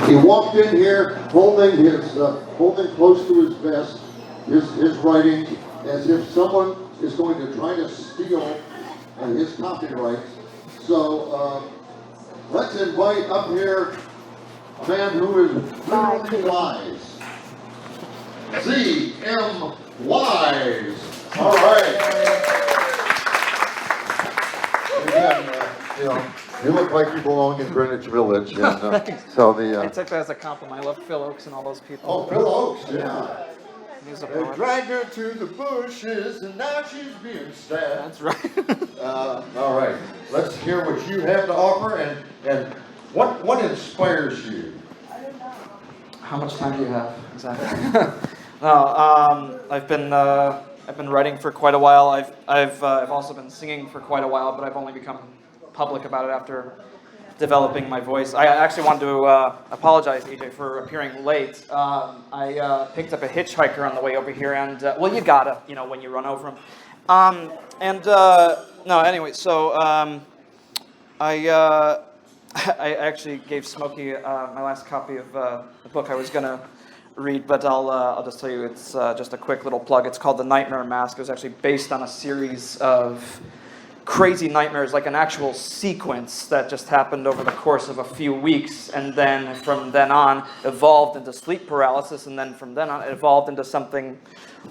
He walked in here holding holding close to his vest his writing, as if someone is going to try to steal his copyrights. So let's invite up here a man who is really wise. Z.M. Wise. All right. Again, you look like you belong in Greenwich Village. And, so I took that as a compliment. I love Phil Oakes and all those people. Oh, Phil Oakes, yeah. He's a They poet. dragged her to the bushes, and now she's being stabbed. That's right. All right. Let's hear what you have to offer, and what inspires you. How much time do you have exactly? No, I've been writing for quite a while. I've also been singing for quite a while, but I've only become public about it after developing my voice. I actually wanted to apologize, EJ, for appearing late. I picked up a hitchhiker on the way over here, and well, you gotta, when you run over him. No, anyway, so I actually gave Smokey my last copy of the book I was gonna read, but I'll just tell you, it's just a quick little plug. It's called The Nightmare Mask. It was actually based on a series of crazy nightmares, like an actual sequence that just happened over the course of a few weeks, and then from then on evolved into sleep paralysis, and then from then on it evolved into something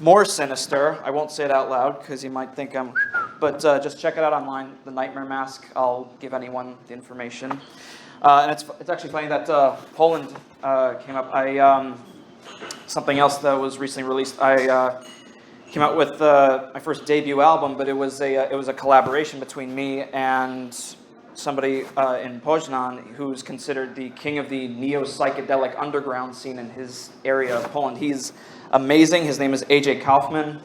more sinister. I won't say it out loud because you might think I'm, but just check it out online, The Nightmare Mask. I'll give anyone the information. And it's actually funny that Poland came up. Something else that was recently released. I came out with my first debut album, but it was a collaboration between me and somebody in Poznan who's considered the king of the neo-psychedelic underground scene in his area of Poland. He's amazing. His name is AJ Kaufman.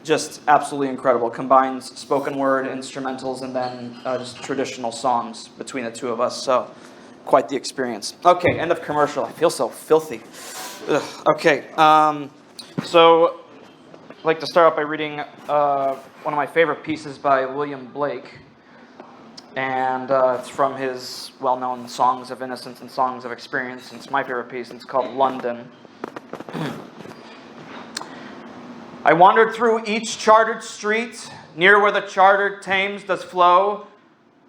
Just absolutely incredible. Combines spoken word, instrumentals, and then just traditional songs between the two of us. So quite the experience. Okay, end of commercial. I feel so filthy. Ugh. Okay, so I'd like to start off by reading one of my favorite pieces by William Blake. And it's from his well-known Songs of Innocence and Songs of Experience. It's my favorite piece, and it's called London. I wandered through each chartered street, near where the chartered Thames does flow.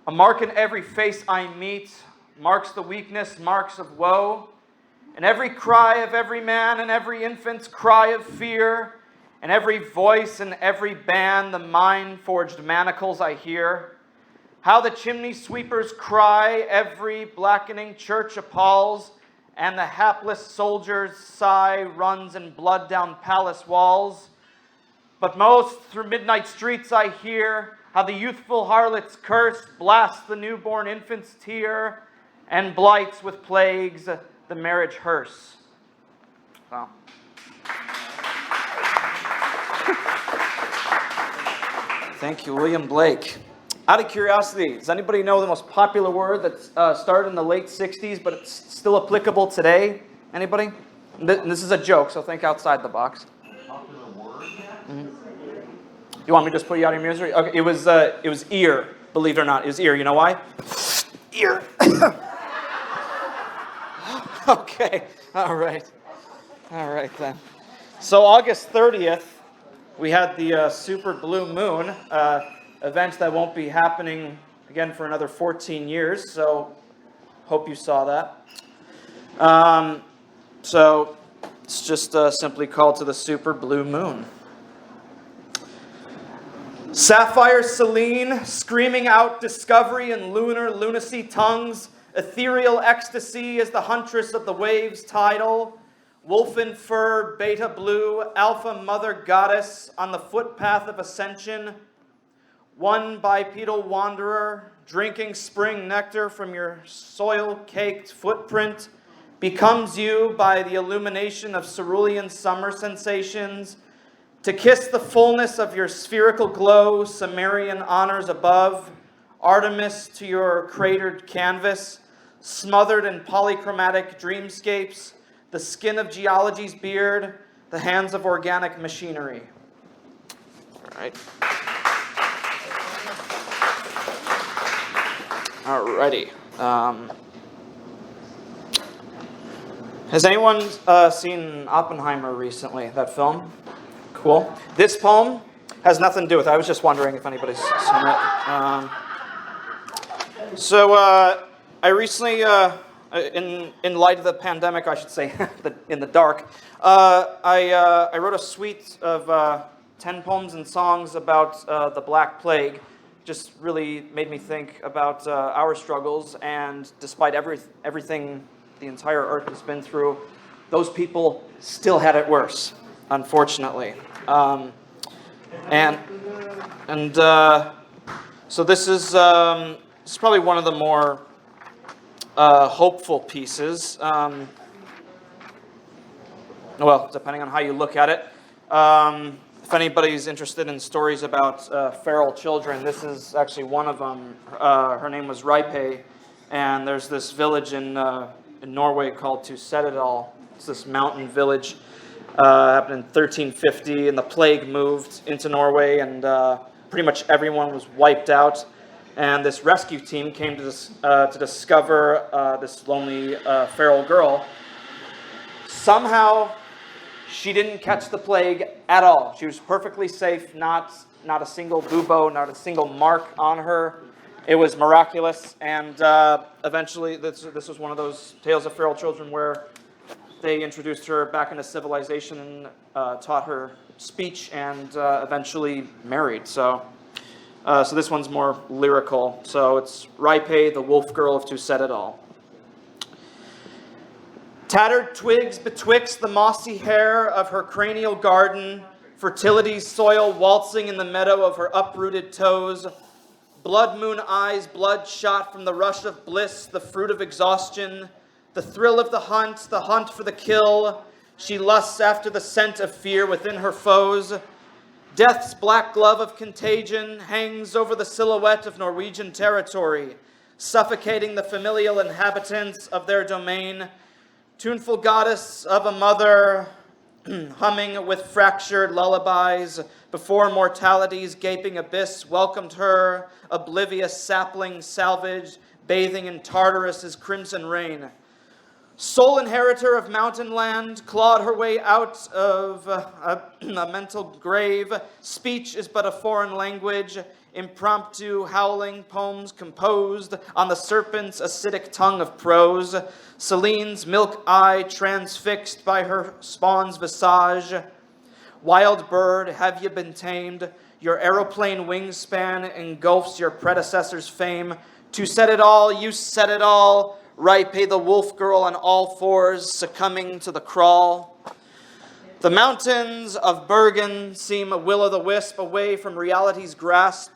A mark in every face I meet, marks the weakness, marks of woe. And every cry of every man and every infant's cry of fear, and every voice and every band the mind-forged manacles I hear. How the chimney sweepers cry, every blackening church appalls, and the hapless soldier's sigh runs in blood down palace walls. But most through midnight streets I hear how the youthful harlot's curse blasts the newborn infant's tear and blights with plagues the marriage hearse. Wow. Thank you, William Blake. Out of curiosity, does anybody know the most popular word that started in the late 60s, but it's still applicable today? Anybody? This is a joke, so think outside the box. Popular word? Mm-hmm. You want me to just put you out of your misery? Okay, it was ear, believe it or not. It was ear. You know why? Ear. Okay. All right then. So August 30th, we had the Super Blue Moon event that won't be happening again for another 14 years. So hope you saw that. So it's just simply called to the Super Blue Moon. Sapphire Selene, screaming out discovery in lunar lunacy tongues, ethereal ecstasy is the huntress of the waves tidal, wolf in fur, beta blue, alpha mother goddess on the footpath of ascension, one bipedal wanderer, drinking spring nectar from your soil-caked footprint, becomes you by the illumination of cerulean summer sensations, to kiss the fullness of your spherical glow, Sumerian honors above, Artemis to your cratered canvas, smothered in polychromatic dreamscapes, the skin of geology's beard, the hands of organic machinery. All right. Alrighty. Has anyone seen Oppenheimer recently, that film? Cool. This poem has nothing to do with it. I was just wondering if anybody's seen it. I recently, in light of the pandemic, I should say, in the dark, I wrote a suite of 10 poems and songs about the Black Plague. Just really made me think about our struggles, and despite everything the entire earth has been through, those people still had it worse, unfortunately. So this is probably one of the more hopeful pieces. Well, depending on how you look at it. If anybody's interested in stories about feral children, this is actually one of them. Her name was Ripe, and there's this village in Norway called Tusededal. It's this mountain village. Happened in 1350, and the plague moved into Norway, and pretty much everyone was wiped out. And this rescue team came to discover this lonely feral girl. Somehow, she didn't catch the plague at all. She was perfectly safe, not a single bubo, not a single mark on her. It was miraculous, and eventually this was one of those tales of feral children where they introduced her back into civilization and taught her speech, and eventually married. So this one's more lyrical. So it's Ripe, the wolf girl of Tusededal. Tattered twigs betwixt the mossy hair of her cranial garden, fertility's soil waltzing in the meadow of her uprooted toes, blood moon eyes bloodshot from the rush of bliss, the fruit of exhaustion, the thrill of the hunt for the kill. She lusts after the scent of fear within her foes. Death's black glove of contagion hangs over the silhouette of Norwegian territory, suffocating the familial inhabitants of their domain. Tuneful goddess of a mother, humming with fractured lullabies, before mortality's gaping abyss welcomed her, oblivious sapling salvaged, bathing in Tartarus's crimson rain. Sole inheritor of mountain land, clawed her way out of a mental grave. Speech is but a foreign language, impromptu howling poems composed on the serpent's acidic tongue of prose. Celine's milk eye transfixed by her spawn's visage. Wild bird, have you been tamed? Your aeroplane wingspan engulfs your predecessor's fame. To set it all, you set it all. Ripe, the wolf girl on all fours, succumbing to the crawl. The mountains of Bergen seem a will-o'-the-wisp away from reality's grasp.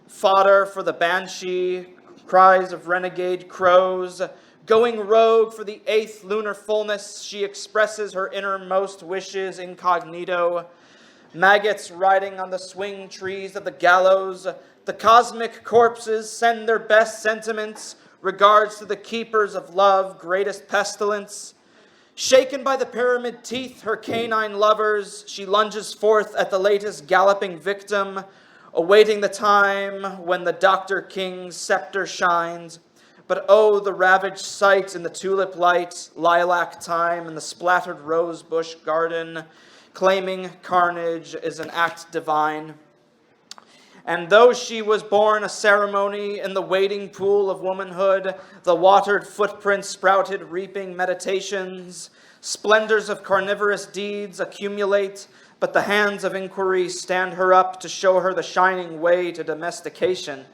Fodder for the banshee, cries of renegade crows. Going rogue for the 8th lunar fullness, she expresses her innermost wishes incognito. Maggots riding on the swing trees of the gallows. The cosmic corpses send their best sentiments. Regards to the keepers of love, greatest pestilence. Shaken by the pyramid teeth, her canine lovers, she lunges forth at the latest galloping victim, awaiting the time when the Dr. King's scepter shines. But oh, the ravaged sight in the tulip light, lilac time in the splattered rose bush garden, claiming carnage is an act divine. And though she was born a ceremony in the wading pool of womanhood, the watered footprints sprouted reaping meditations. Splendors of carnivorous deeds accumulate, but the hands of inquiry stand her up to show her the shining way to domestication.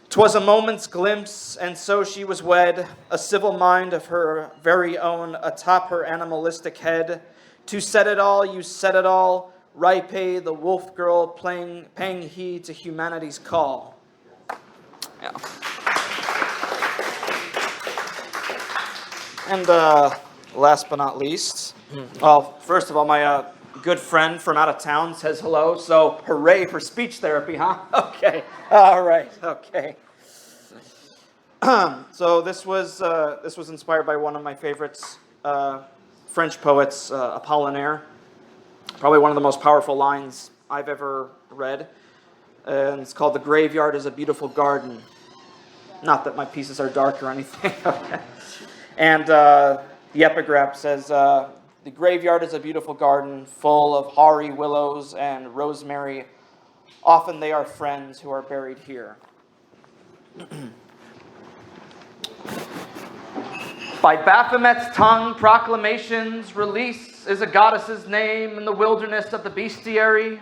'Twas a moment's glimpse, and so she was wed, a civil mind of her very own atop her animalistic head. To set it all, you set it all. Ripe, the wolf girl, paying heed to humanity's call. Yeah. And last but not least, well, first of all, my good friend from out of town says hello, so hooray for speech therapy, huh? Okay, all right, okay. So this was inspired by one of my favorites, French poets, Apollinaire. Probably one of the most powerful lines I've ever read. And it's called "The Graveyard is a Beautiful Garden." Not that my pieces are dark or anything. And The epigraph says, the graveyard is a beautiful garden full of hoary willows and rosemary. Often they are friends who are buried here. By Baphomet's tongue, proclamations, release is a goddess's name in the wilderness of the bestiary.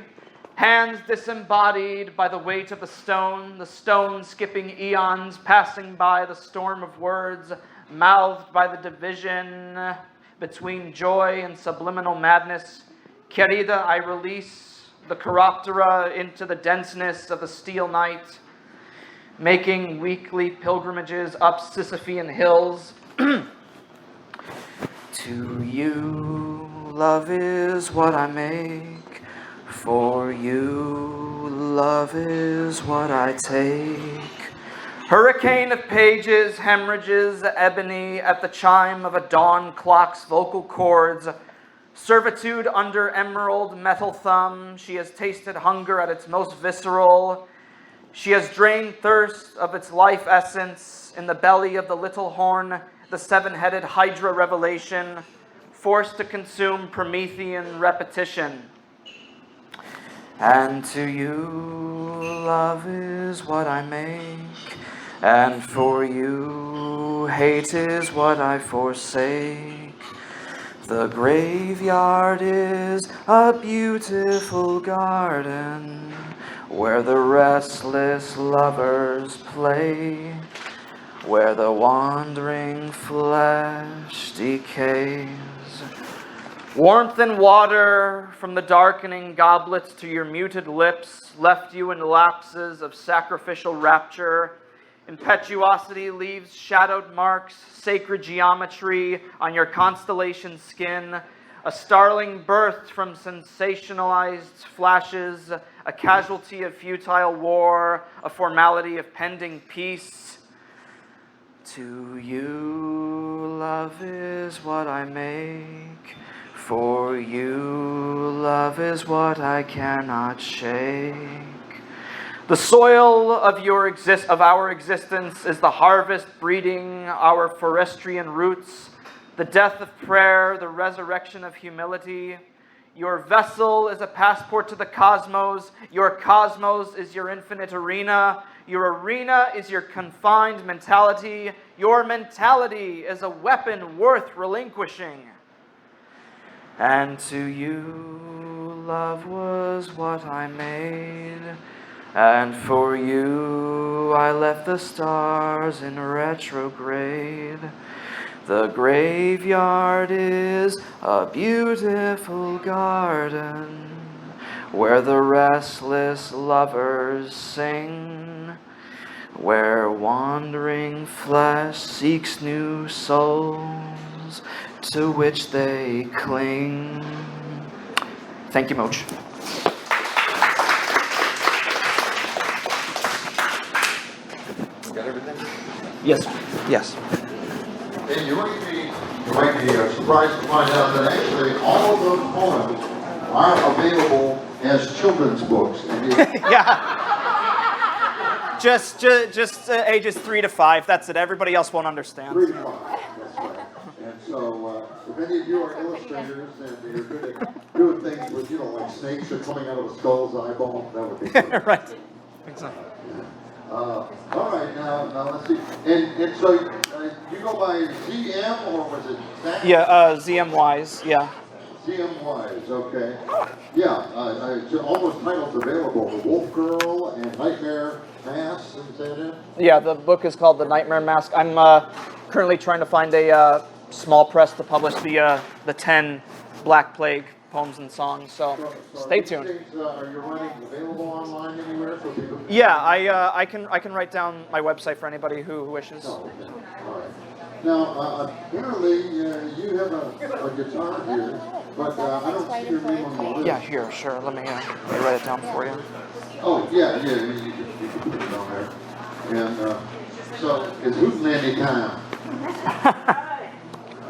Hands disembodied by the weight of the stone skipping eons, passing by the storm of words, mouthed by the division between joy and subliminal madness. Querida, I release the Chiroptera into the denseness of the steel night, making weekly pilgrimages up Sisyphean hills. To you, love is what I make. For you, love is what I take. Hurricane of pages, hemorrhages, ebony at the chime of a dawn clock's vocal chords. Servitude under emerald metal thumb. She has tasted hunger at its most visceral. She has drained thirst of its life essence in the belly of the little horn, the seven-headed Hydra revelation, forced to consume Promethean repetition. And to you, love is what I make, and for you, hate is what I forsake. The graveyard is a beautiful garden where the restless lovers play, where the wandering flesh decays. Warmth and water from the darkening goblets to your muted lips left you in lapses of sacrificial rapture. Impetuosity leaves shadowed marks, sacred geometry on your constellation skin. A starling birthed from sensationalized flashes, a casualty of futile war, a formality of pending peace. To you, love is what I make. For you, love is what I cannot shake. The soil of our existence is the harvest breeding our forestrian roots, the death of prayer, the resurrection of humility. Your vessel is a passport to the cosmos. Your cosmos is your infinite arena. Your arena is your confined mentality. Your mentality is a weapon worth relinquishing. And to you, love was what I made. And for you, I left the stars in retrograde. The graveyard is a beautiful garden where the restless lovers sing, where wandering flesh seeks new souls to which they cling. Thank you, Moch. Got everything? Yes. Yes. And you might be surprised to find out that actually all of those poems are available as children's books. And Yeah. Just ages 3 to 5. That's it. Everybody else won't understand. 3 to 5, that's right. And so, if any of you are illustrators and you're good at doing things with, like snakes are coming out of a skull's eyeball, that would be good. Right. Exactly. All right, now let's see. And so you go by ZM or was it Zach? Yeah, ZMYs, yeah. ZMYs, okay. Yeah, all those titles available. The Wolf Girl and Nightmare Mask, is that it? Yeah, the book is called The Nightmare Mask. I'm currently trying to find a small press to publish the 10 Black Plague poems and songs, so stay tuned. Are your writings available online anywhere for people? Yeah, I can write down my website for anybody who wishes. Oh, okay. All right. Now, apparently, you have a guitar here, but I don't see your name on the list. Yeah, here, sure. Let me write it down for you. Oh, yeah, you can put it on there. And so, it's Hootenanny time.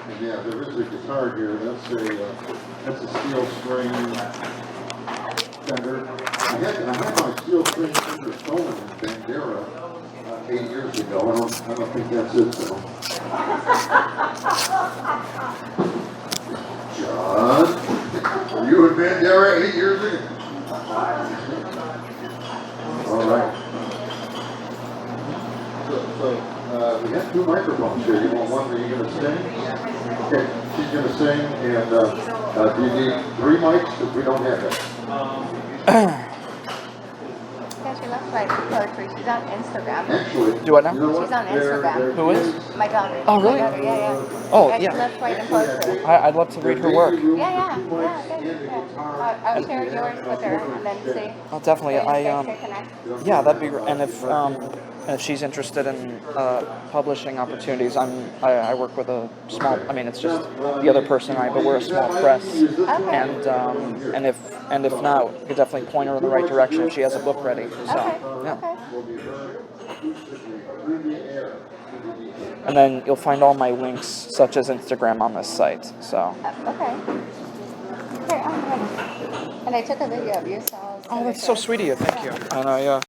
And yeah, there is a guitar here. That's a steel string Fender. I had my steel string Fender stolen in Bandera 8 years ago. I don't think that's it though. Yeah, right, 8 years ago. All right. So, we have 2 microphones here. You want one? Are you going to sing? Okay, she's going to sing, and do you need 3 mics? Because we don't have that. Yeah, she loves writing poetry. She's on Instagram. Actually, Do what now? you know what? She's on Instagram. Who is? My daughter. Oh, really? My daughter, yeah. Oh, She yeah. loves writing poetry. I'd love to read her work. Yeah. I'll share yours with her and then see. Oh, definitely. So you guys can connect. Yeah, that'd be great. And if she's interested in publishing opportunities, I work with a small. I mean, it's just the other person and I, but we're a small press. Okay. And if not, we could definitely point her in the right direction if she has a book ready. So Okay. yeah. Okay. And then you'll find all my links, such as Instagram, on this site. So. Okay. Here, I'm ready. And I took a video of you, so. Oh, that's so sweet of you. Thank you. And I